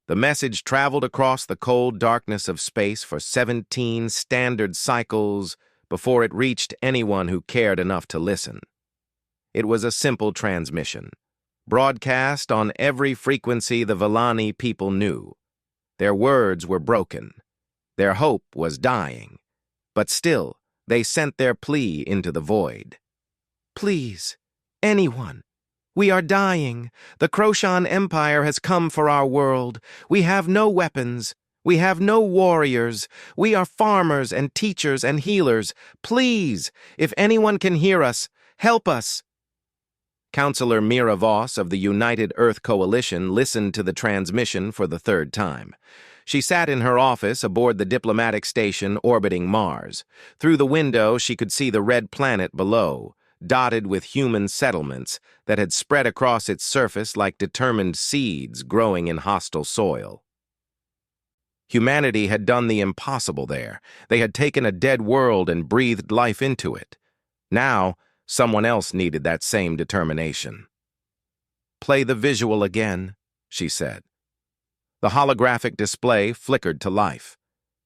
The message traveled across the cold darkness of space for 17 standard cycles before it reached anyone who cared enough to listen. It was a simple transmission, broadcast on every frequency the Villani people knew. Their words were broken. Their hope was dying. But still, they sent their plea into the void. Please, anyone. We are dying. The Croshan Empire has come for our world. We have no weapons. We have no warriors. We are farmers and teachers and healers. Please, if anyone can hear us, help us. Counselor Mira Voss of the United Earth Coalition listened to the transmission for the third time. She sat in her office aboard the diplomatic station orbiting Mars. Through the window, she could see the red planet below, dotted with human settlements that had spread across its surface like determined seeds growing in hostile soil. Humanity had done the impossible there. They had taken a dead world and breathed life into it. Now, someone else needed that same determination. "Play the visual again," she said. The holographic display flickered to life.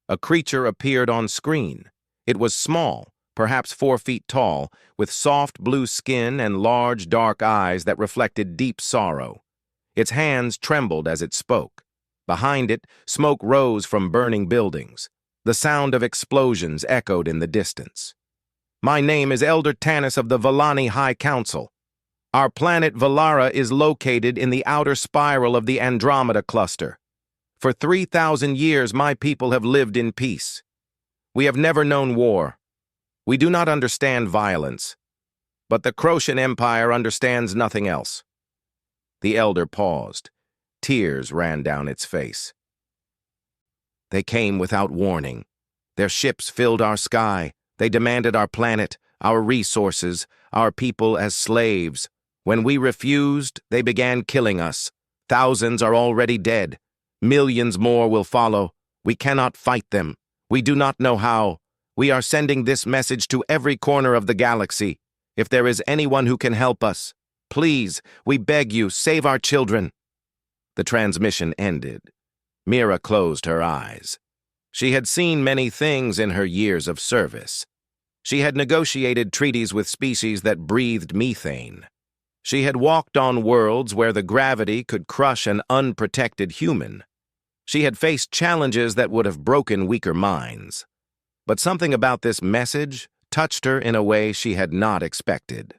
A creature appeared on screen. It was small, perhaps 4 feet tall, with soft blue skin and large dark eyes that reflected deep sorrow. Its hands trembled as it spoke. Behind it, smoke rose from burning buildings. The sound of explosions echoed in the distance. "My name is Elder Tanis of the Villani High Council. Our planet Valara is located in the outer spiral of the Andromeda cluster. For 3,000 years, my people have lived in peace. We have never known war. We do not understand violence. But the Croshan Empire understands nothing else." The elder paused. Tears ran down its face. "They came without warning. Their ships filled our sky. They demanded our planet, our resources, our people as slaves. When we refused, they began killing us. Thousands are already dead. Millions more will follow. We cannot fight them. We do not know how. We are sending this message to every corner of the galaxy. If there is anyone who can help us, please, we beg you, save our children." The transmission ended. Mira closed her eyes. She had seen many things in her years of service. She had negotiated treaties with species that breathed methane. She had walked on worlds where the gravity could crush an unprotected human. She had faced challenges that would have broken weaker minds. But something about this message touched her in a way she had not expected.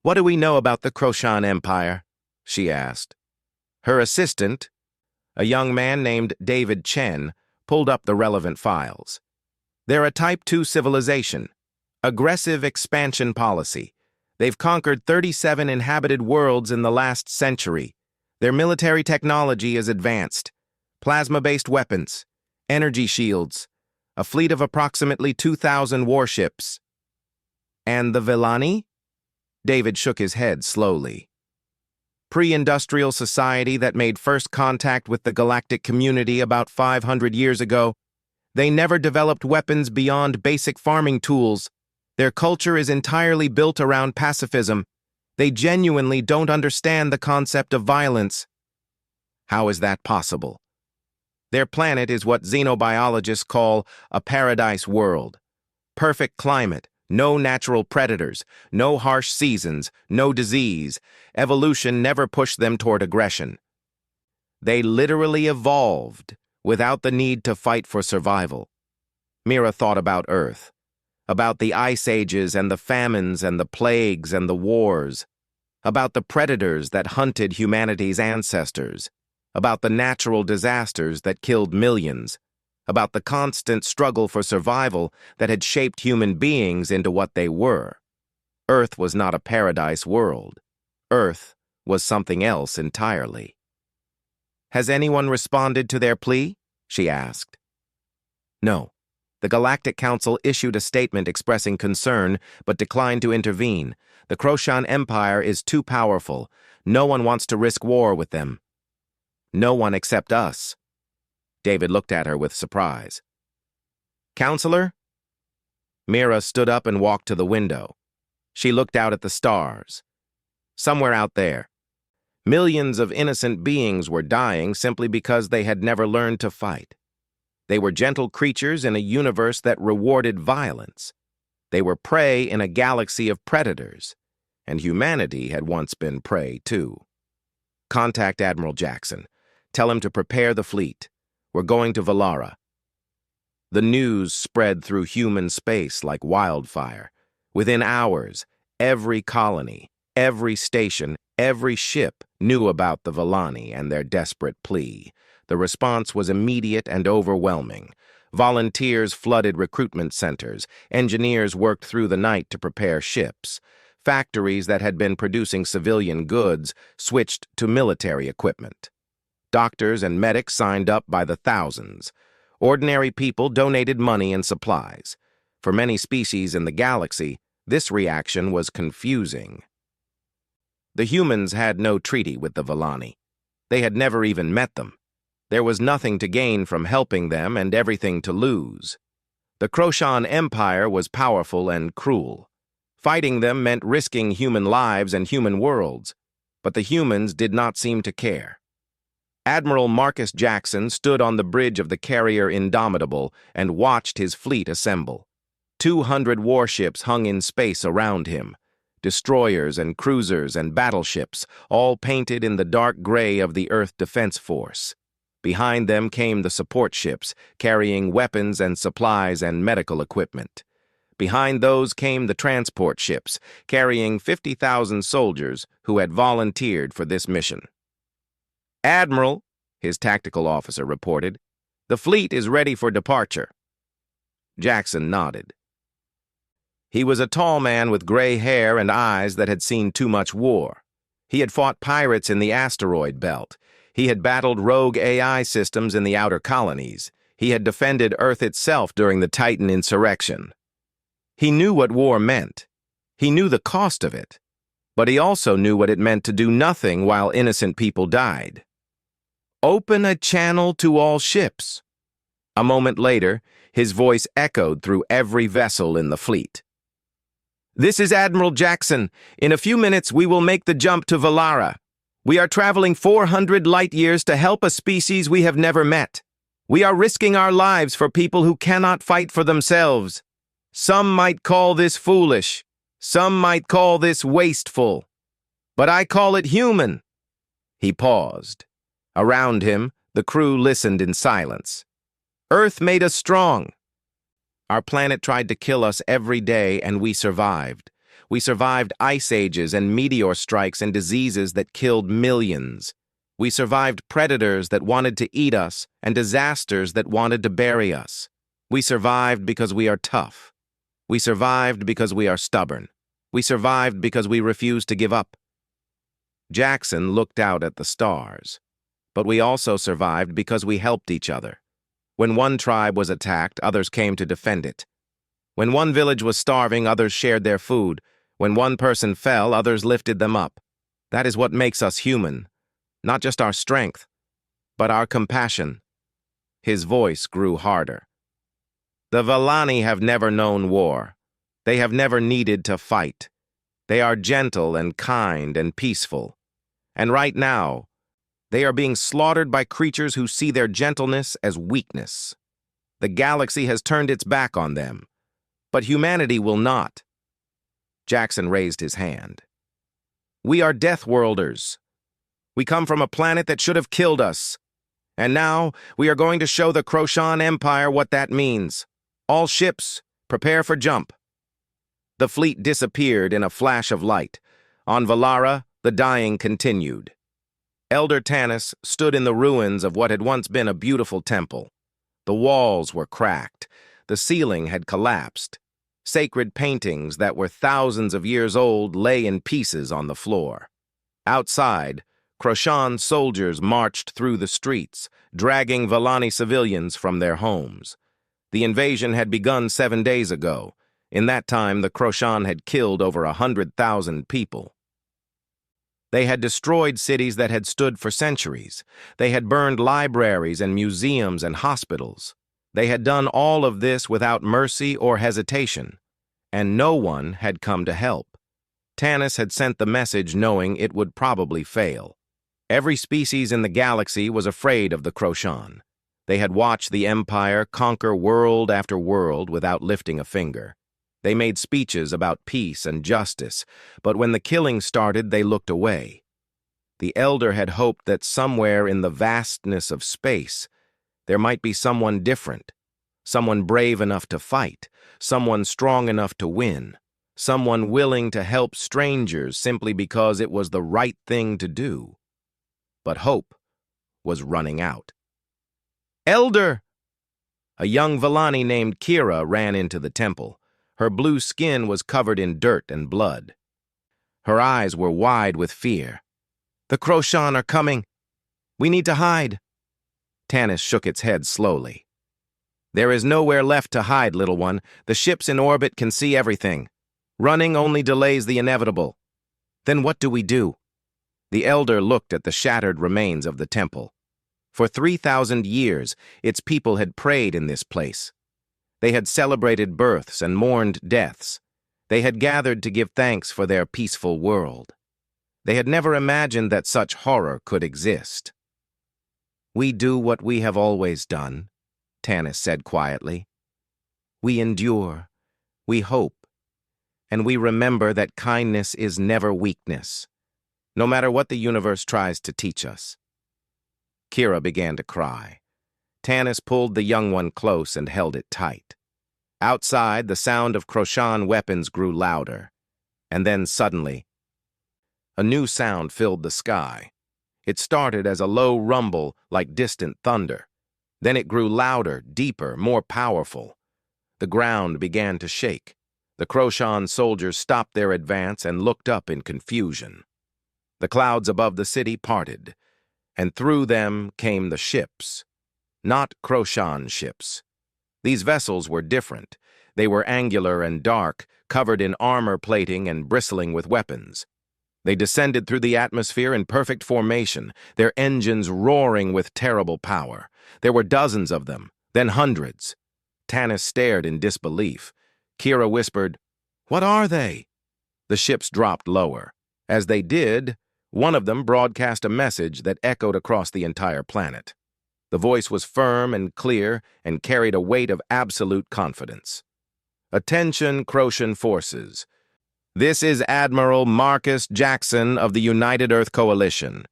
"What do we know about the Croshan Empire?" she asked. Her assistant, a young man named David Chen, pulled up the relevant files. "They're a Type 2 civilization. Aggressive expansion policy. They've conquered 37 inhabited worlds in the last century. Their military technology is advanced. Plasma-based weapons, energy shields, a fleet of approximately 2,000 warships." "And the Villani?" David shook his head slowly. "Pre-industrial society that made first contact with the galactic community about 500 years ago. They never developed weapons beyond basic farming tools. Their culture is entirely built around pacifism. They genuinely don't understand the concept of violence." "How is that possible?" "Their planet is what xenobiologists call a paradise world. Perfect climate, no natural predators, no harsh seasons, no disease. Evolution never pushed them toward aggression. They literally evolved without the need to fight for survival." Mira thought about Earth, about the ice ages and the famines and the plagues and the wars, about the predators that hunted humanity's ancestors, about the natural disasters that killed millions, about the constant struggle for survival that had shaped human beings into what they were. Earth was not a paradise world. Earth was something else entirely. "Has anyone responded to their plea?" she asked. "No. The Galactic Council issued a statement expressing concern, but declined to intervene. The Croshan Empire is too powerful. No one wants to risk war with them." "No one except us." David looked at her with surprise. "Counselor?" Mira stood up and walked to the window. She looked out at the stars. Somewhere out there, Millions of innocent beings were dying simply because they had never learned to fight. They were gentle creatures in a universe that rewarded violence. They were prey in a galaxy of predators, and humanity had once been prey too. Contact Admiral Jackson. Tell him to prepare the fleet. We're going to Valara. The news spread through human space like wildfire. Within hours, every colony, every station, every ship knew about the Valani and their desperate plea. The response was immediate and overwhelming. Volunteers flooded recruitment centers. Engineers worked through the night to prepare ships. Factories that had been producing civilian goods switched to military equipment. Doctors and medics signed up by the thousands. Ordinary people donated money and supplies. For many species in the galaxy, this reaction was confusing. The humans had no treaty with the Valani. They had never even met them. There was nothing to gain from helping them and everything to lose. The Croshan Empire was powerful and cruel. Fighting them meant risking human lives and human worlds, but the humans did not seem to care. Admiral Marcus Jackson stood on the bridge of the carrier Indomitable and watched his fleet assemble. 200 warships hung in space around him. Destroyers and cruisers and battleships, all painted in the dark gray of the Earth Defense Force. Behind them came the support ships, carrying weapons and supplies and medical equipment. Behind those came the transport ships, carrying 50,000 soldiers who had volunteered for this mission. "Admiral," his tactical officer reported, "the fleet is ready for departure." Jackson nodded. He was a tall man with gray hair and eyes that had seen too much war. He had fought pirates in the asteroid belt. He had battled rogue AI systems in the outer colonies. He had defended Earth itself during the Titan insurrection. He knew what war meant. He knew the cost of it. But he also knew what it meant to do nothing while innocent people died. "Open a channel to all ships." A moment later, his voice echoed through every vessel in the fleet. "This is Admiral Jackson. In a few minutes, we will make the jump to Valara. We are traveling 400 light years to help a species we have never met. We are risking our lives for people who cannot fight for themselves. Some might call this foolish. Some might call this wasteful. But I call it human." He paused. Around him, the crew listened in silence. "Earth made us strong. Our planet tried to kill us every day, and we survived. We survived ice ages and meteor strikes and diseases that killed millions. We survived predators that wanted to eat us and disasters that wanted to bury us. We survived because we are tough. We survived because we are stubborn. We survived because we refused to give up." Jackson looked out at the stars. "But we also survived because we helped each other. When one tribe was attacked, others came to defend it. When one village was starving, others shared their food. When one person fell, others lifted them up. That is what makes us human. Not just our strength, but our compassion." His voice grew harder. "The Valani have never known war. They have never needed to fight. They are gentle and kind and peaceful. And right now, they are being slaughtered by creatures who see their gentleness as weakness. The galaxy has turned its back on them, but humanity will not." Jackson raised his hand. "We are Deathworlders. We come from a planet that should have killed us. And now we are going to show the Croshan Empire what that means. All ships, prepare for jump." The fleet disappeared in a flash of light. On Valara, the dying continued. Elder Tanis stood in the ruins of what had once been a beautiful temple. The walls were cracked. The ceiling had collapsed. Sacred paintings that were thousands of years old lay in pieces on the floor. Outside, Croshan soldiers marched through the streets, dragging Valani civilians from their homes. The invasion had begun 7 days ago. In that time, the Croshan had killed over 100,000 people. They had destroyed cities that had stood for centuries. They had burned libraries and museums and hospitals. They had done all of this without mercy or hesitation, and no one had come to help. Tanis had sent the message knowing it would probably fail. Every species in the galaxy was afraid of the Croshan. They had watched the Empire conquer world after world without lifting a finger. They made speeches about peace and justice, but when the killing started, they looked away. The Elder had hoped that somewhere in the vastness of space, there might be someone different, someone brave enough to fight, someone strong enough to win, someone willing to help strangers simply because it was the right thing to do. But hope was running out. "Elder!" A young Villani named Kira ran into the temple. Her blue skin was covered in dirt and blood. Her eyes were wide with fear. "The Croshan are coming. We need to hide." Tanis shook its head slowly. "There is nowhere left to hide, little one. The ships in orbit can see everything. Running only delays the inevitable." "Then what do we do?" The Elder looked at the shattered remains of the temple. For 3,000 years, its people had prayed in this place. They had celebrated births and mourned deaths. They had gathered to give thanks for their peaceful world. They had never imagined that such horror could exist. "We do what we have always done," Tanis said quietly. "We endure, we hope, and we remember that kindness is never weakness, no matter what the universe tries to teach us." Kira began to cry. Tanis pulled the young one close and held it tight. Outside, the sound of Croshan weapons grew louder. And then suddenly, a new sound filled the sky. It started as a low rumble like distant thunder. Then it grew louder, deeper, more powerful. The ground began to shake. The Croshan soldiers stopped their advance and looked up in confusion. The clouds above the city parted, and through them came the ships. Not Croshan ships. These vessels were different. They were angular and dark, covered in armor plating and bristling with weapons. They descended through the atmosphere in perfect formation, their engines roaring with terrible power. There were dozens of them, then hundreds. Tanis stared in disbelief. Kira whispered, "What are they?" The ships dropped lower. As they did, one of them broadcast a message that echoed across the entire planet. The voice was firm and clear and carried a weight of absolute confidence. "Attention, Croshan forces. This is Admiral Marcus Jackson of the United Earth Coalition.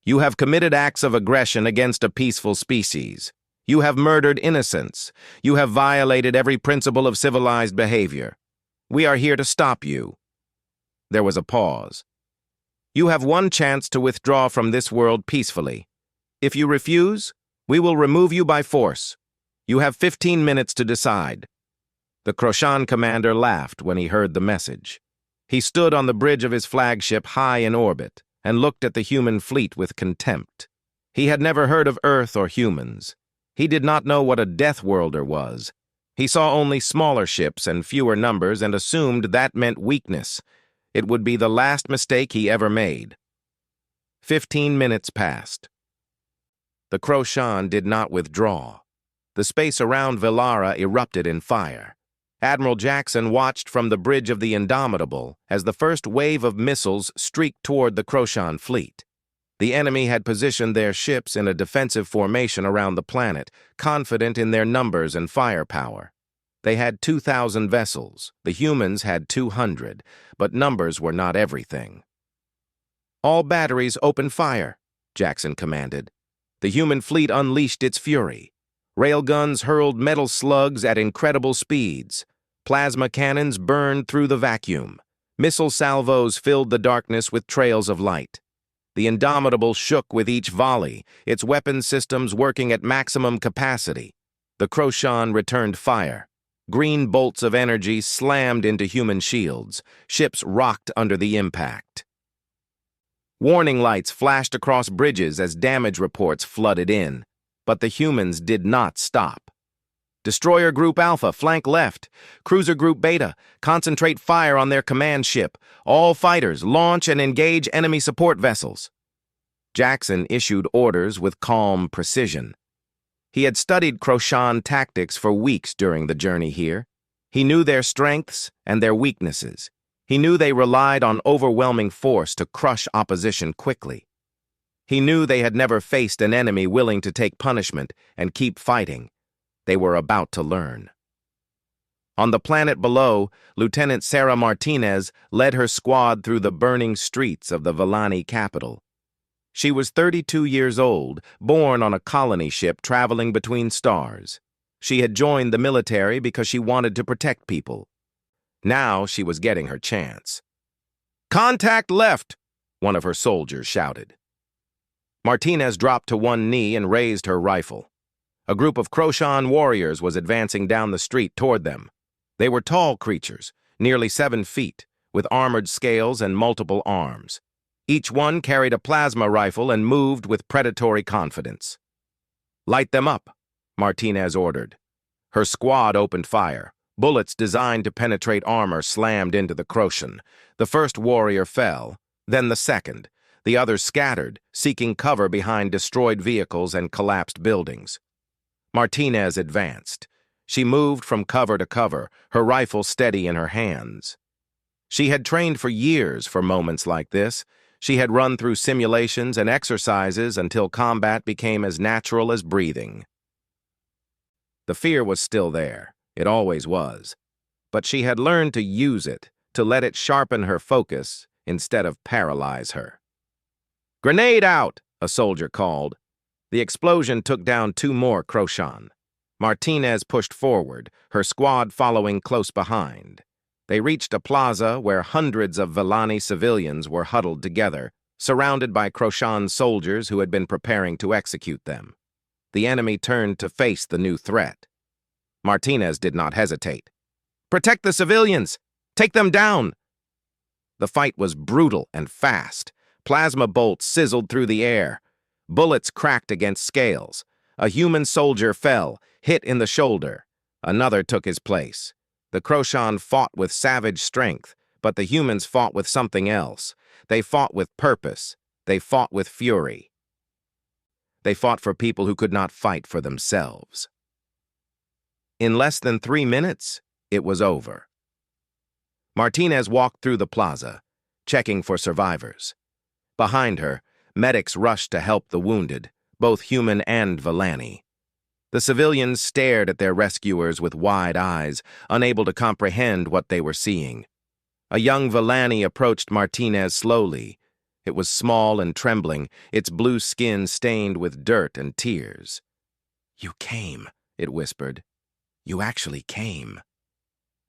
You have committed acts of aggression against a peaceful species. You have murdered innocents. You have violated every principle of civilized behavior. We are here to stop you." There was a pause. "You have one chance to withdraw from this world peacefully. If you refuse, we will remove you by force. You have 15 minutes to decide." The Croshan commander laughed when he heard the message. He stood on the bridge of his flagship high in orbit and looked at the human fleet with contempt. He had never heard of Earth or humans. He did not know what a Deathworlder was. He saw only smaller ships and fewer numbers and assumed that meant weakness. It would be the last mistake he ever made. 15 minutes passed. The Croshan did not withdraw. The space around Villara erupted in fire. Admiral Jackson watched from the bridge of the Indomitable as the first wave of missiles streaked toward the Croshan fleet. The enemy had positioned their ships in a defensive formation around the planet, confident in their numbers and firepower. They had 2,000 vessels. The humans had 200, but numbers were not everything. "All batteries open fire," Jackson commanded. The human fleet unleashed its fury. Railguns hurled metal slugs at incredible speeds. Plasma cannons burned through the vacuum. Missile salvos filled the darkness with trails of light. The Indomitable shook with each volley, its weapon systems working at maximum capacity. The Croshan returned fire. Green bolts of energy slammed into human shields. Ships rocked under the impact. Warning lights flashed across bridges as damage reports flooded in. But the humans did not stop. "Destroyer Group Alpha, flank left. Cruiser Group Beta, concentrate fire on their command ship. All fighters, launch and engage enemy support vessels." Jackson issued orders with calm precision. He had studied Croshan tactics for weeks during the journey here. He knew their strengths and their weaknesses. He knew they relied on overwhelming force to crush opposition quickly. He knew they had never faced an enemy willing to take punishment and keep fighting. They were about to learn. On the planet below, Lieutenant Sarah Martinez led her squad through the burning streets of the Villani capital. She was 32 years old, born on a colony ship traveling between stars. She had joined the military because she wanted to protect people. Now she was getting her chance. "Contact left!" one of her soldiers shouted. Martinez dropped to one knee and raised her rifle. A group of Croshan warriors was advancing down the street toward them. They were tall creatures, nearly 7 feet, with armored scales and multiple arms. Each one carried a plasma rifle and moved with predatory confidence. "Light them up," Martinez ordered. Her squad opened fire. Bullets designed to penetrate armor slammed into the Croshan. The first warrior fell, then the second. The others scattered, seeking cover behind destroyed vehicles and collapsed buildings. Martinez advanced. She moved from cover to cover, her rifle steady in her hands. She had trained for years for moments like this. She had run through simulations and exercises until combat became as natural as breathing. The fear was still there. It always was. But she had learned to use it, to let it sharpen her focus instead of paralyze her. "Grenade out!" a soldier called. The explosion took down 2 more Croshan. Martinez pushed forward, her squad following close behind. They reached a plaza where hundreds of Villani civilians were huddled together, surrounded by Croshan soldiers who had been preparing to execute them. The enemy turned to face the new threat. Martinez did not hesitate. "Protect the civilians! Take them down!" The fight was brutal and fast. Plasma bolts sizzled through the air. Bullets cracked against scales. A human soldier fell, hit in the shoulder. Another took his place. The Croshan fought with savage strength, but the humans fought with something else. They fought with purpose. They fought with fury. They fought for people who could not fight for themselves. In less than 3 minutes, it was over. Martinez walked through the plaza, checking for survivors. Behind her, medics rushed to help the wounded, both human and Villani. The civilians stared at their rescuers with wide eyes, unable to comprehend what they were seeing. A young Villani approached Martinez slowly. It was small and trembling, its blue skin stained with dirt and tears. "You came," it whispered. "You actually came."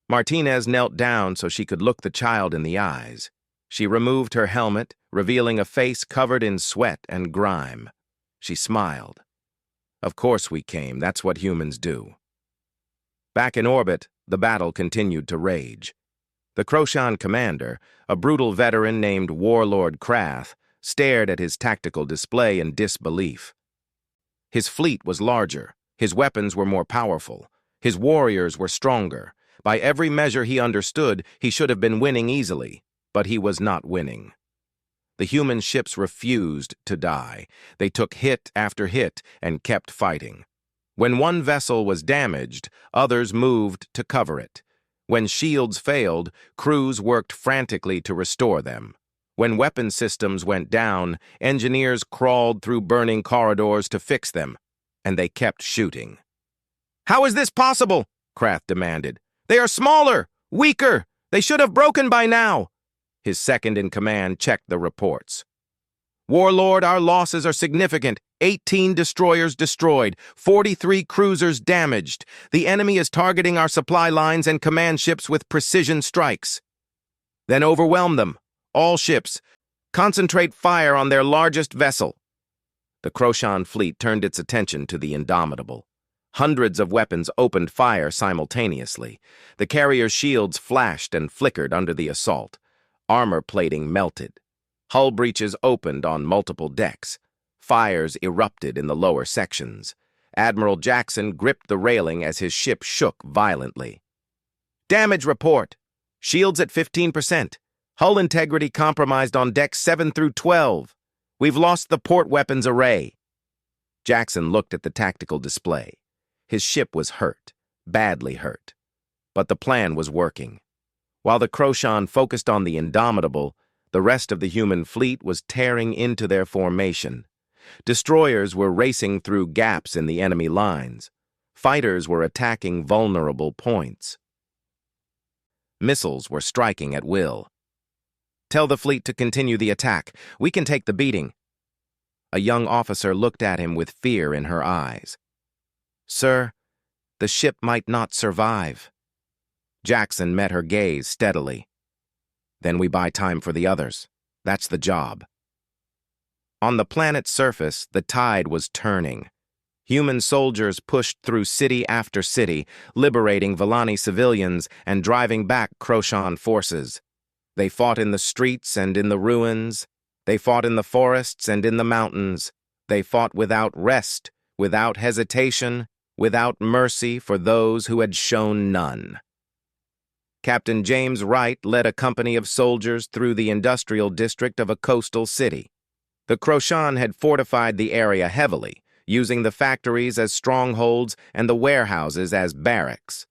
Martinez knelt down so she could look the child in the eyes. She removed her helmet, revealing a face covered in sweat and grime. She smiled. "Of course we came, that's what humans do." Back in orbit, the battle continued to rage. The Croshan commander, a brutal veteran named Warlord Krath, stared at his tactical display in disbelief. His fleet was larger, his weapons were more powerful, his warriors were stronger. By every measure he understood, he should have been winning easily, but he was not winning. The human ships refused to die. They took hit after hit and kept fighting. When one vessel was damaged, others moved to cover it. When shields failed, crews worked frantically to restore them. When weapon systems went down, engineers crawled through burning corridors to fix them, and they kept shooting. "How is this possible?" Krath demanded. "They are smaller, weaker. They should have broken by now." His second-in-command checked the reports. "Warlord, our losses are significant. 18 destroyers destroyed, 43 cruisers damaged. The enemy is targeting our supply lines and command ships with precision strikes." "Then overwhelm them. All ships. Concentrate fire on their largest vessel." The Croshan fleet turned its attention to the Indomitable. Hundreds of weapons opened fire simultaneously. The carrier's shields flashed and flickered under the assault. Armor plating melted. Hull breaches opened on multiple decks. Fires erupted in the lower sections. Admiral Jackson gripped the railing as his ship shook violently. "Damage report. Shields at 15%. Hull integrity compromised on decks 7 through 12. We've lost the port weapons array." Jackson looked at the tactical display. His ship was hurt, badly hurt. But the plan was working. While the Croshan focused on the Indomitable, The rest of the human fleet was tearing into their formation. Destroyers were racing through gaps in the enemy lines. Fighters were attacking vulnerable points. Missiles were striking at will. "Tell the fleet to continue the attack. We can take the beating." A young officer looked at him with fear in her eyes. "Sir, the ship might not survive." Jackson met her gaze steadily. "Then we buy time for the others. That's the job." On the planet's surface, the tide was turning. Human soldiers pushed through city after city, liberating Vellani civilians and driving back Croshan forces. They fought in the streets and in the ruins. They fought in the forests and in the mountains. They fought without rest, without hesitation, without mercy for those who had shown none. Captain James Wright led a company of soldiers through the industrial district of a coastal city. The Croshan had fortified the area heavily, using the factories as strongholds and the warehouses as barracks.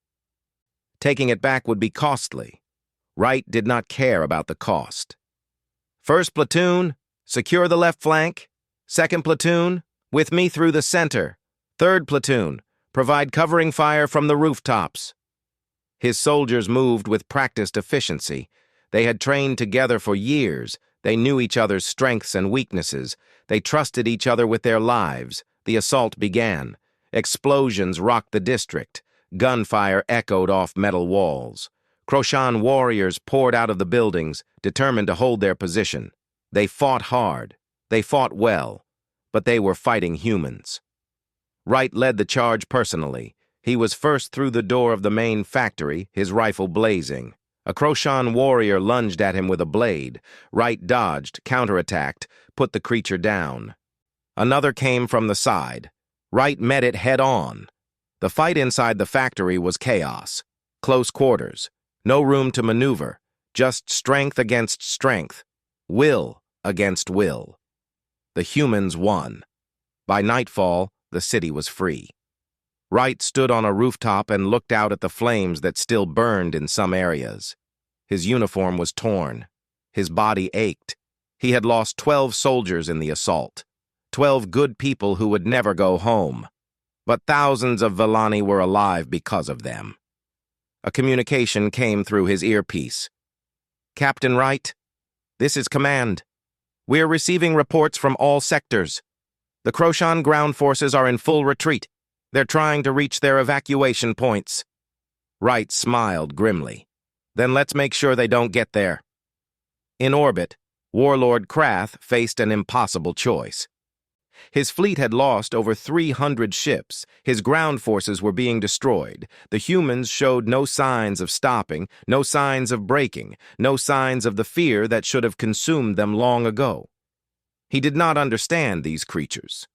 Taking it back would be costly. Wright did not care about the cost. "First platoon, secure the left flank. Second platoon, with me through the center. Third platoon, provide covering fire from the rooftops." His soldiers moved with practiced efficiency. They had trained together for years. They knew each other's strengths and weaknesses. They trusted each other with their lives. The assault began. Explosions rocked the district. Gunfire echoed off metal walls. Croshan warriors poured out of the buildings, determined to hold their position. They fought hard. They fought well. But they were fighting humans. Wright led the charge personally. He was first through the door of the main factory, his rifle blazing. A Croshan warrior lunged at him with a blade. Wright dodged, counterattacked, put the creature down. Another came from the side. Wright met it head-on. The fight inside the factory was chaos. Close quarters. No room to maneuver. Just strength against strength. Will against will. The humans won. By nightfall, the city was free. Wright stood on a rooftop and looked out at the flames that still burned in some areas. His uniform was torn. His body ached. He had lost 12 soldiers in the assault. 12 good people who would never go home. But thousands of Vellani were alive because of them. A communication came through his earpiece. "Captain Wright, this is command. We're receiving reports from all sectors. The Croshan ground forces are in full retreat. They're trying to reach their evacuation points." Wright smiled grimly. "Then let's make sure they don't get there." In orbit, Warlord Krath faced an impossible choice. His fleet had lost over 300 ships. His ground forces were being destroyed. The humans showed no signs of stopping, no signs of breaking, no signs of the fear that should have consumed them long ago. He did not understand these creatures.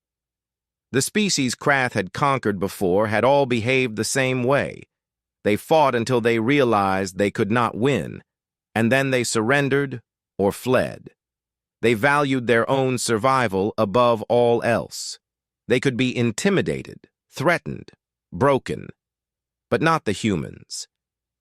The species Krath had conquered before had all behaved the same way. They fought until they realized they could not win, and then they surrendered or fled. They valued their own survival above all else. They could be intimidated, threatened, broken, but not the humans.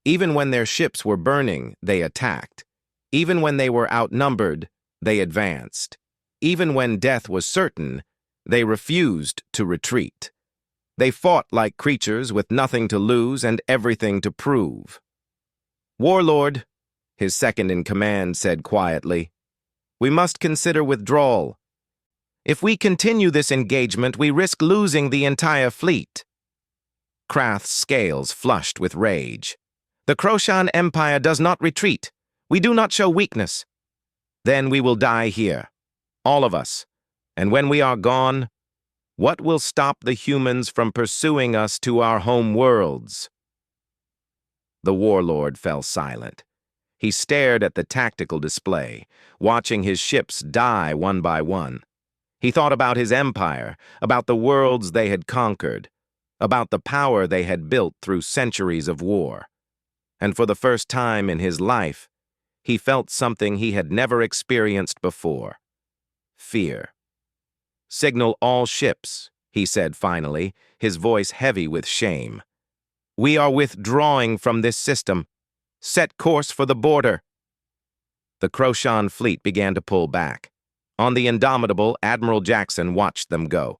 Even when their ships were burning, they attacked. Even when they were outnumbered, they advanced. Even when death was certain, they refused to retreat. They fought like creatures with nothing to lose and everything to prove. "Warlord," his second-in-command said quietly, "we must consider withdrawal. If we continue this engagement, we risk losing the entire fleet." Krath's scales flushed with rage. "The Croshan Empire does not retreat. We do not show weakness. Then we will die here. All of us. And when we are gone, what will stop the humans from pursuing us to our home worlds?" The warlord fell silent. He stared at the tactical display, watching his ships die one by one. He thought about his empire, about the worlds they had conquered, about the power they had built through centuries of war. And for the first time in his life, he felt something he had never experienced before: fear. "Signal all ships," he said finally, his voice heavy with shame. "We are withdrawing from this system. Set course for the border." The Croshan fleet began to pull back. On the Indomitable, Admiral Jackson watched them go.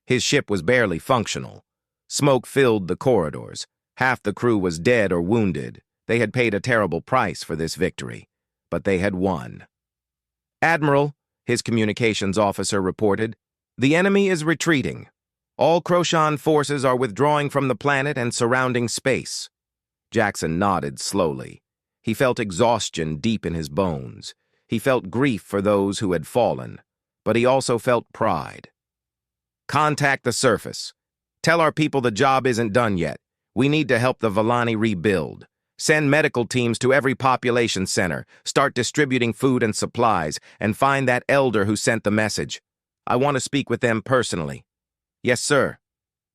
His ship was barely functional. Smoke filled the corridors. Half the crew was dead or wounded. They had paid a terrible price for this victory, but they had won. "Admiral," his communications officer reported, "the enemy is retreating. All Croshan forces are withdrawing from the planet and surrounding space." Jackson nodded slowly. He felt exhaustion deep in his bones. He felt grief for those who had fallen, but he also felt pride. "Contact the surface. Tell our people the job isn't done yet. We need to help the Villani rebuild. Send medical teams to every population center, start distributing food and supplies, and find that elder who sent the message. I want to speak with them personally." "Yes, sir."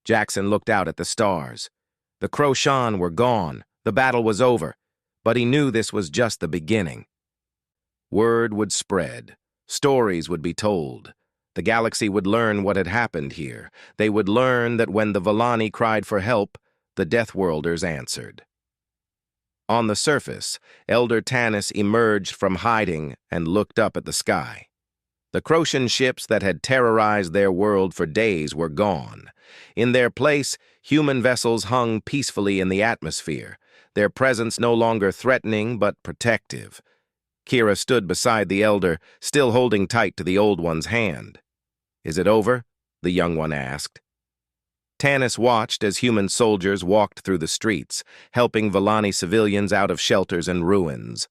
Jackson looked out at the stars. The Croshan were gone. The battle was over, but he knew this was just the beginning. Word would spread. Stories would be told. The galaxy would learn what had happened here. They would learn that when the Villani cried for help, the Deathworlders answered. On the surface, Elder Tanis emerged from hiding and looked up at the sky. The Croshan ships that had terrorized their world for days were gone. In their place, human vessels hung peacefully in the atmosphere, their presence no longer threatening but protective. Kira stood beside the elder, still holding tight to the old one's hand. "Is it over?" the young one asked. Tanis watched as human soldiers walked through the streets, helping Villani civilians out of shelters and ruins.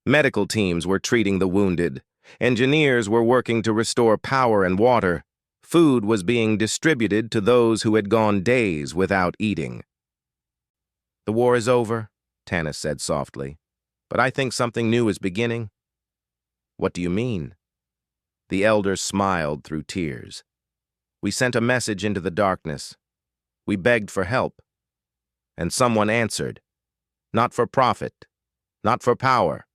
Medical teams were treating the wounded. Engineers were working to restore power and water. Food was being distributed to those who had gone days without eating. "The war is over," Tanis said softly, "but I think something new is beginning." "What do you mean?" The elder smiled through tears. "We sent a message into the darkness. We begged for help. And someone answered. Not for profit, not for power,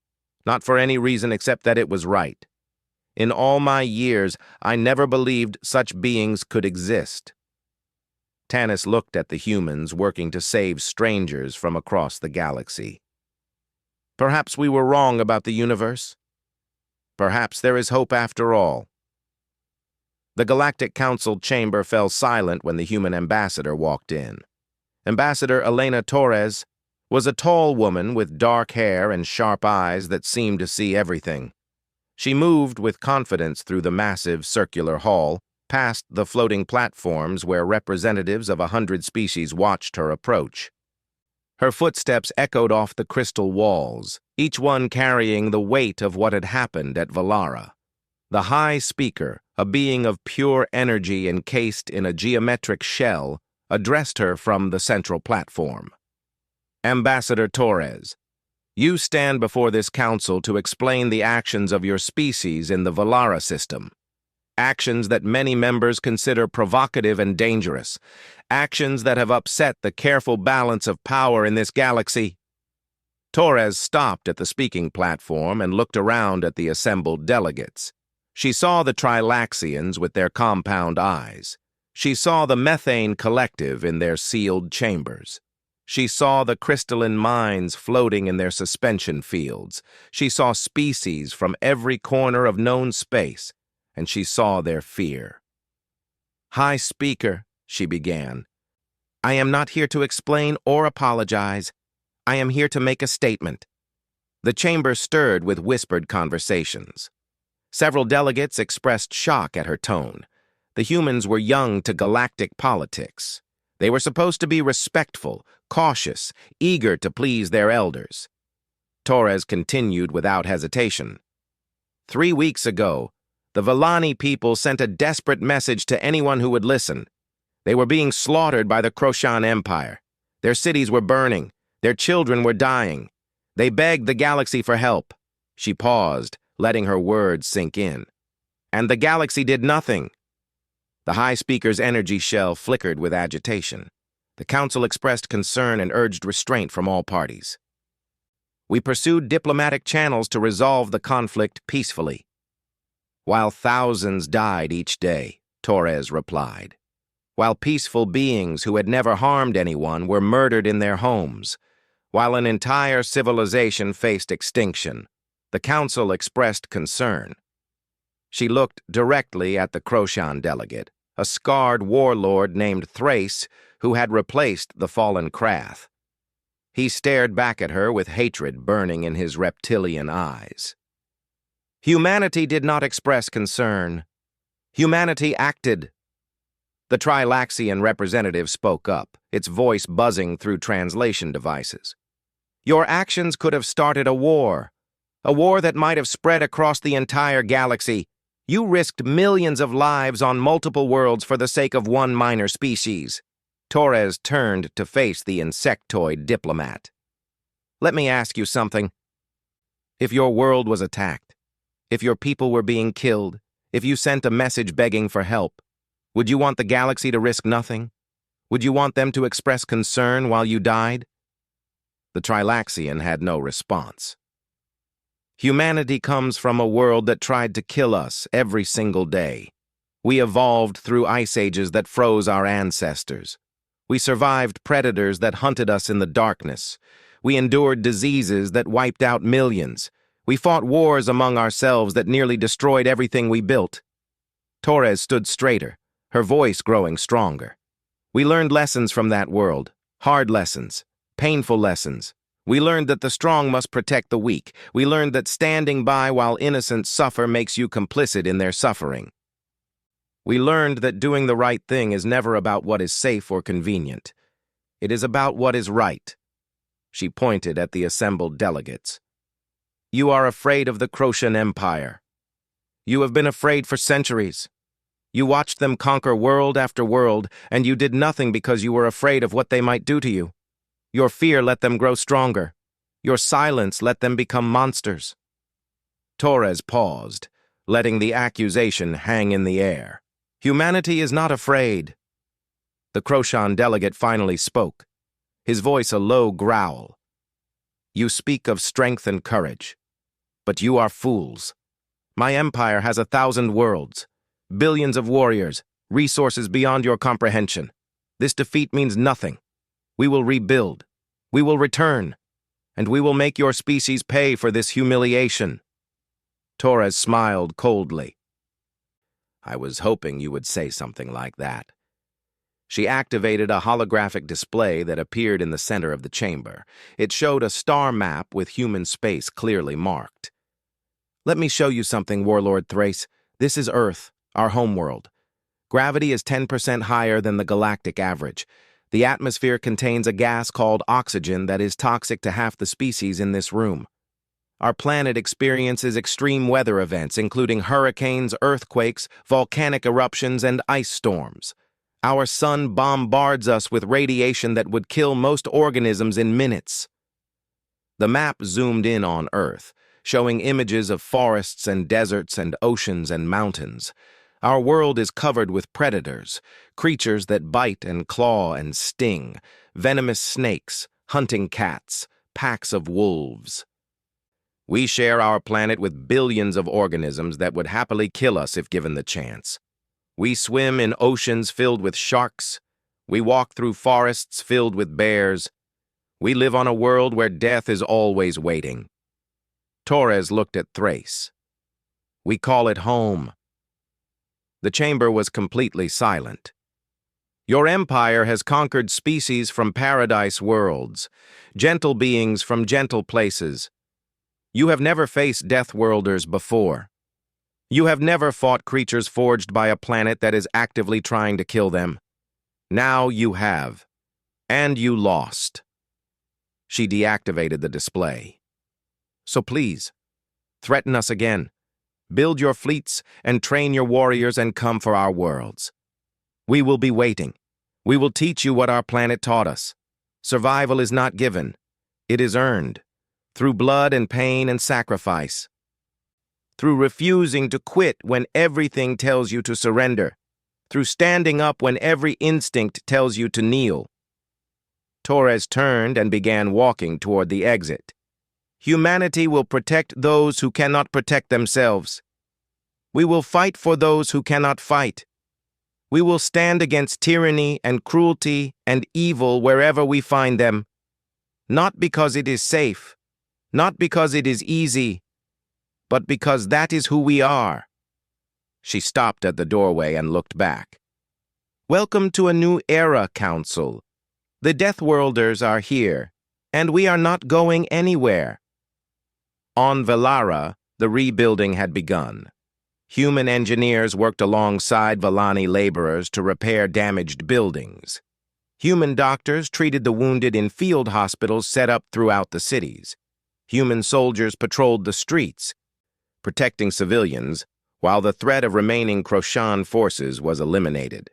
not for any reason except that it was right. In all my years, I never believed such beings could exist." Tanis looked at the humans working to save strangers from across the galaxy. "Perhaps we were wrong about the universe. Perhaps there is hope after all." The Galactic Council chamber fell silent when the human ambassador walked in. Ambassador Elena Torres was a tall woman with dark hair and sharp eyes that seemed to see everything. She moved with confidence through the massive circular hall, past the floating platforms where representatives of 100 species watched her approach. Her footsteps echoed off the crystal walls, each one carrying the weight of what had happened at Valara. The High Speaker, a being of pure energy encased in a geometric shell, addressed her from the central platform. "Ambassador Torres, you stand before this council to explain the actions of your species in the Valara system. Actions that many members consider provocative and dangerous. Actions that have upset the careful balance of power in this galaxy." Torres stopped at the speaking platform and looked around at the assembled delegates. She saw the Trilaxians with their compound eyes. She saw the Methane Collective in their sealed chambers. She saw the crystalline minds floating in their suspension fields. She saw species from every corner of known space, and she saw their fear. "High Speaker," she began, "I am not here to explain or apologize. I am here to make a statement." The chamber stirred with whispered conversations. Several delegates expressed shock at her tone. The humans were young to galactic politics. They were supposed to be respectful, cautious, eager to please their elders. Torres continued without hesitation. 3 weeks ago, the Villani people sent a desperate message to anyone who would listen. They were being slaughtered by the Croshan Empire. Their cities were burning. Their children were dying. They begged the galaxy for help. She paused, letting her words sink in. And the galaxy did nothing. The High Speaker's energy shell flickered with agitation. The council expressed concern and urged restraint from all parties. "We pursued diplomatic channels to resolve the conflict peacefully." "While thousands died each day," Torres replied. "While peaceful beings who had never harmed anyone were murdered in their homes. While an entire civilization faced extinction. The council expressed concern. She looked directly at the Croshan delegate, a scarred warlord named Thrace who had replaced the fallen Krath. He stared back at her with hatred burning in his reptilian eyes. Humanity did not express concern. Humanity acted. The Trilaxian representative spoke up, its voice buzzing through translation devices. Your actions could have started a war that might have spread across the entire galaxy. You risked millions of lives on multiple worlds for the sake of one minor species. Torres turned to face the insectoid diplomat. Let me ask you something. If your world was attacked, if your people were being killed, if you sent a message begging for help, would you want the galaxy to risk nothing? Would you want them to express concern while you died? The Trilaxian had no response. Humanity comes from a world that tried to kill us every single day. We evolved through ice ages that froze our ancestors. We survived predators that hunted us in the darkness. We endured diseases that wiped out millions. We fought wars among ourselves that nearly destroyed everything we built. Torres stood straighter, her voice growing stronger. We learned lessons from that world, hard lessons, painful lessons. We learned that the strong must protect the weak. We learned that standing by while innocents suffer makes you complicit in their suffering. We learned that doing the right thing is never about what is safe or convenient. It is about what is right. She pointed at the assembled delegates. You are afraid of the Croshan Empire. You have been afraid for centuries. You watched them conquer world after world, and you did nothing because you were afraid of what they might do to you. Your fear let them grow stronger. Your silence let them become monsters. Torres paused, letting the accusation hang in the air. Humanity is not afraid. The Croshan delegate finally spoke, his voice a low growl. You speak of strength and courage, but you are fools. My empire has 1,000 worlds, billions of warriors, resources beyond your comprehension. This defeat means nothing. We will rebuild. We will return. And we will make your species pay for this humiliation. Torres smiled coldly. I was hoping you would say something like that. She activated a holographic display that appeared in the center of the chamber. It showed a star map with human space clearly marked. Let me show you something, Warlord Thrace. This is Earth, our homeworld. Gravity is 10% higher than the galactic average. The atmosphere contains a gas called oxygen that is toxic to half the species in this room. Our planet experiences extreme weather events, including hurricanes, earthquakes, volcanic eruptions, and ice storms. Our sun bombards us with radiation that would kill most organisms in minutes. The map zoomed in on Earth, showing images of forests and deserts and oceans and mountains. Our world is covered with predators, creatures that bite and claw and sting, venomous snakes, hunting cats, packs of wolves. We share our planet with billions of organisms that would happily kill us if given the chance. We swim in oceans filled with sharks. We walk through forests filled with bears. We live on a world where death is always waiting. Torres looked at Thrace. We call it home. The chamber was completely silent. Your empire has conquered species from paradise worlds, gentle beings from gentle places. You have never faced Deathworlders before. You have never fought creatures forged by a planet that is actively trying to kill them. Now you have. And you lost. She deactivated the display. So please, threaten us again. Build your fleets and train your warriors and come for our worlds. We will be waiting. We will teach you what our planet taught us. Survival is not given. It is earned. Through blood and pain and sacrifice. Through refusing to quit when everything tells you to surrender. Through standing up when every instinct tells you to kneel. Torres turned and began walking toward the exit. Humanity will protect those who cannot protect themselves. We will fight for those who cannot fight. We will stand against tyranny and cruelty and evil wherever we find them. Not because it is safe. Not because it is easy, but because that is who we are." She stopped at the doorway and looked back. "Welcome to a new era, Council. The Deathworlders are here, and we are not going anywhere." On Velara, the rebuilding had begun. Human engineers worked alongside Vellani laborers to repair damaged buildings. Human doctors treated the wounded in field hospitals set up throughout the cities. Human soldiers patrolled the streets, protecting civilians, while the threat of remaining Croshan forces was eliminated.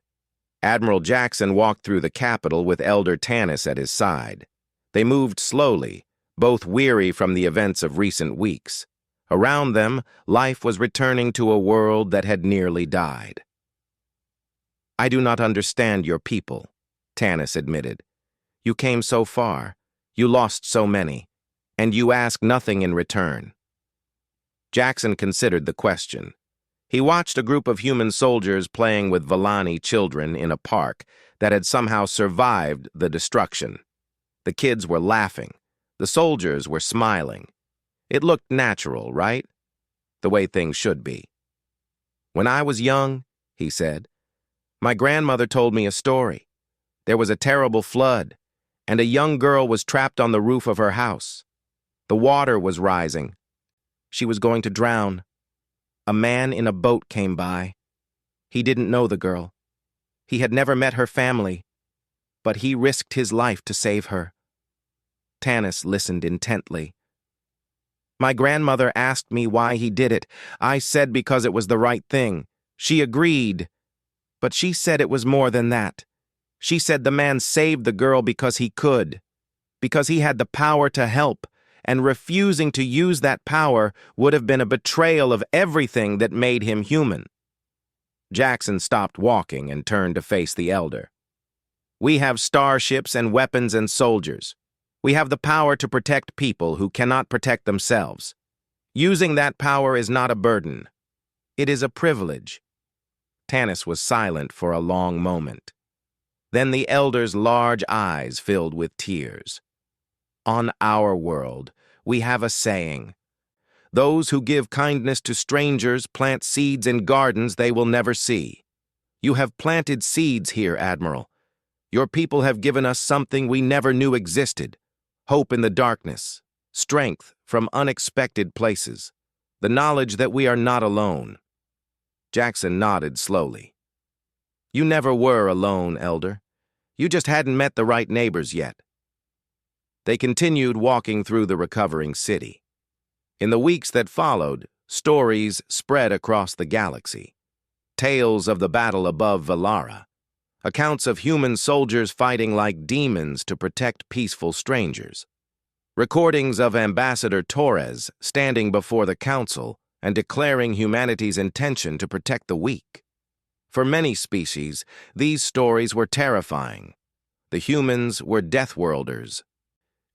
Admiral Jackson walked through the capital with Elder Tanis at his side. They moved slowly, both weary from the events of recent weeks. Around them, life was returning to a world that had nearly died. "I do not understand your people," Tanis admitted. "You came so far, you lost so many, and you ask nothing in return." Jackson considered the question. He watched a group of human soldiers playing with Vellani children in a park that had somehow survived the destruction. The kids were laughing. The soldiers were smiling. It looked natural, right? The way things should be. "When I was young," he said, "my grandmother told me a story. There was a terrible flood, and a young girl was trapped on the roof of her house. The water was rising. She was going to drown. A man in a boat came by. He didn't know the girl. He had never met her family, but he risked his life to save her." Tanis listened intently. "My grandmother asked me why he did it. I said because it was the right thing. She agreed. But she said it was more than that. She said the man saved the girl because he could, because he had the power to help, and refusing to use that power would have been a betrayal of everything that made him human." Jackson stopped walking and turned to face the elder. "We have starships and weapons and soldiers. We have the power to protect people who cannot protect themselves. Using that power is not a burden. It is a privilege." Tanis was silent for a long moment. Then the elder's large eyes filled with tears. "On our world, we have a saying. Those who give kindness to strangers plant seeds in gardens they will never see. You have planted seeds here, Admiral. Your people have given us something we never knew existed. Hope in the darkness, strength from unexpected places, the knowledge that we are not alone." Jackson nodded slowly. "You never were alone, Elder. You just hadn't met the right neighbors yet." They continued walking through the recovering city. In the weeks that followed, stories spread across the galaxy. Tales of the battle above Velara. Accounts of human soldiers fighting like demons to protect peaceful strangers. Recordings of Ambassador Torres standing before the Council and declaring humanity's intention to protect the weak. For many species, these stories were terrifying. The humans were Deathworlders,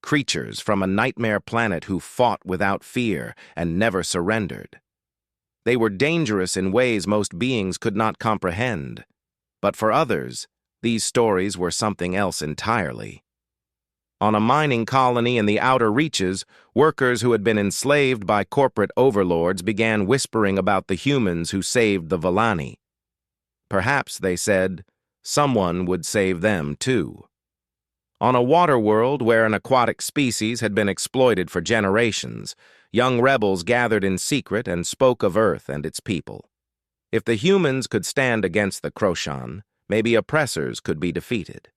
creatures from a nightmare planet who fought without fear and never surrendered. They were dangerous in ways most beings could not comprehend. But for others, these stories were something else entirely. On a mining colony in the outer reaches, workers who had been enslaved by corporate overlords began whispering about the humans who saved the Vellani. Perhaps, they said, someone would save them too. On a water world where an aquatic species had been exploited for generations, young rebels gathered in secret and spoke of Earth and its people. If the humans could stand against the Croshan, maybe oppressors could be defeated.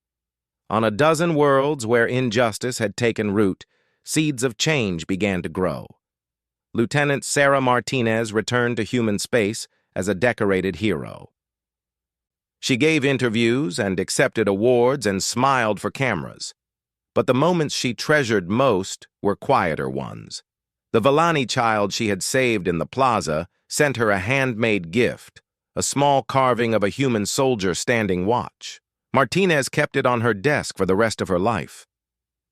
On a dozen worlds where injustice had taken root, seeds of change began to grow. Lieutenant Sarah Martinez returned to human space as a decorated hero. She gave interviews and accepted awards and smiled for cameras. But the moments she treasured most were quieter ones. The Vellani child she had saved in the plaza sent her a handmade gift, a small carving of a human soldier standing watch. Martinez kept it on her desk for the rest of her life.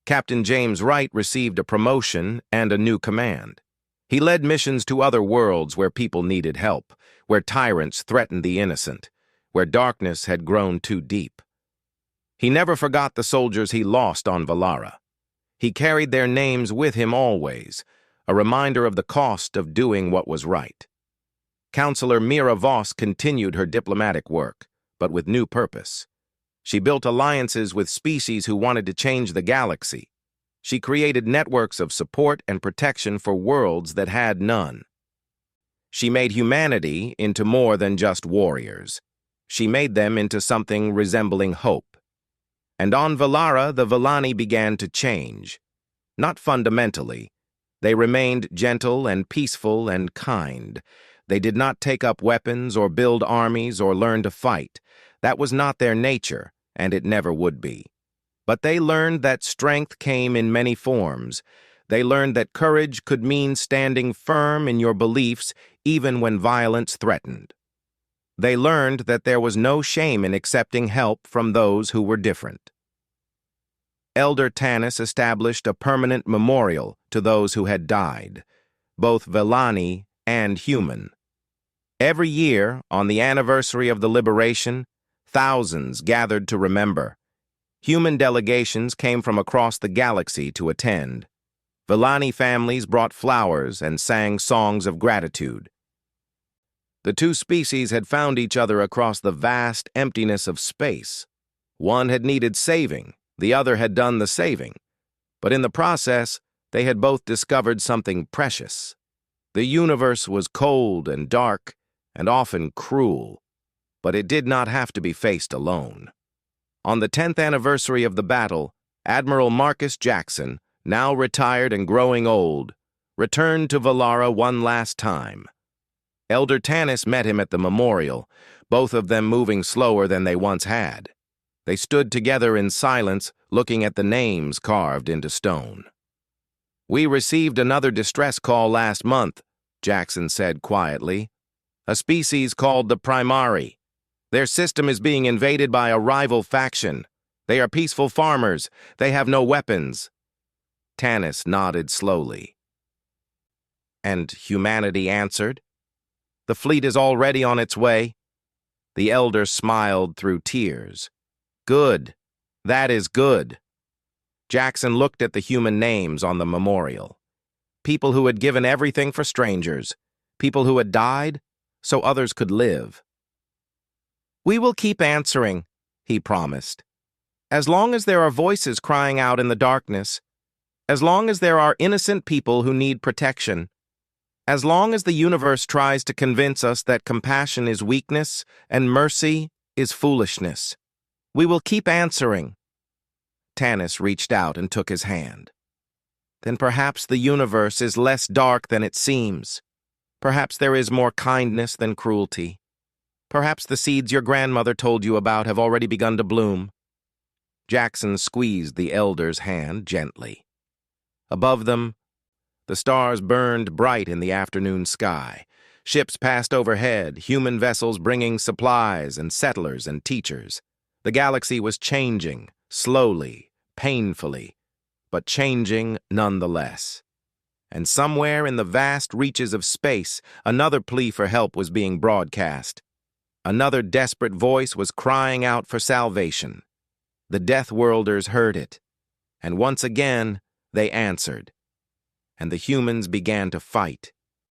Captain James Wright received a promotion and a new command. He led missions to other worlds where people needed help, where tyrants threatened the innocent, where darkness had grown too deep. He never forgot the soldiers he lost on Velara. He carried their names with him always, a reminder of the cost of doing what was right. Counselor Mira Voss continued her diplomatic work, but with new purpose. She built alliances with species who wanted to change the galaxy. She created networks of support and protection for worlds that had none. She made humanity into more than just warriors. She made them into something resembling hope. And on Valara, the Villani began to change. Not fundamentally. They remained gentle and peaceful and kind. They did not take up weapons or build armies or learn to fight. That was not their nature, and it never would be. But they learned that strength came in many forms. They learned that courage could mean standing firm in your beliefs even when violence threatened. They learned that there was no shame in accepting help from those who were different. Elder Tanis established a permanent memorial to those who had died, both Villani and human. Every year, on the anniversary of the liberation, thousands gathered to remember. Human delegations came from across the galaxy to attend. Villani families brought flowers and sang songs of gratitude. The two species had found each other across the vast emptiness of space. One had needed saving, the other had done the saving. But in the process, they had both discovered something precious. The universe was cold and dark, and often cruel, but it did not have to be faced alone. On the 10th anniversary of the battle, Admiral Marcus Jackson, now retired and growing old, returned to Valara one last time. Elder Tanis met him at the memorial, both of them moving slower than they once had. They stood together in silence, looking at the names carved into stone. "We received another distress call last month," Jackson said quietly. "A species called the Primari. Their system is being invaded by a rival faction. They are peaceful farmers. They have no weapons." Tanis nodded slowly. "And humanity answered? The fleet is already on its way." The elder smiled through tears. "Good. That is good." Jackson looked at the human names on the memorial. People who had given everything for strangers. People who had died so others could live. "We will keep answering," he promised. "As long as there are voices crying out in the darkness. As long as there are innocent people who need protection. As long as the universe tries to convince us that compassion is weakness and mercy is foolishness. We will keep answering." Tanis reached out and took his hand. "Then perhaps the universe is less dark than it seems. Perhaps there is more kindness than cruelty. Perhaps the seeds your grandmother told you about have already begun to bloom." Jackson squeezed the elder's hand gently. Above them, the stars burned bright in the afternoon sky. Ships passed overhead, human vessels bringing supplies and settlers and teachers. The galaxy was changing, slowly, painfully, but changing nonetheless. And somewhere in the vast reaches of space, another plea for help was being broadcast. Another desperate voice was crying out for salvation. The Deathworlders heard it, and once again they answered. And the humans began to fight,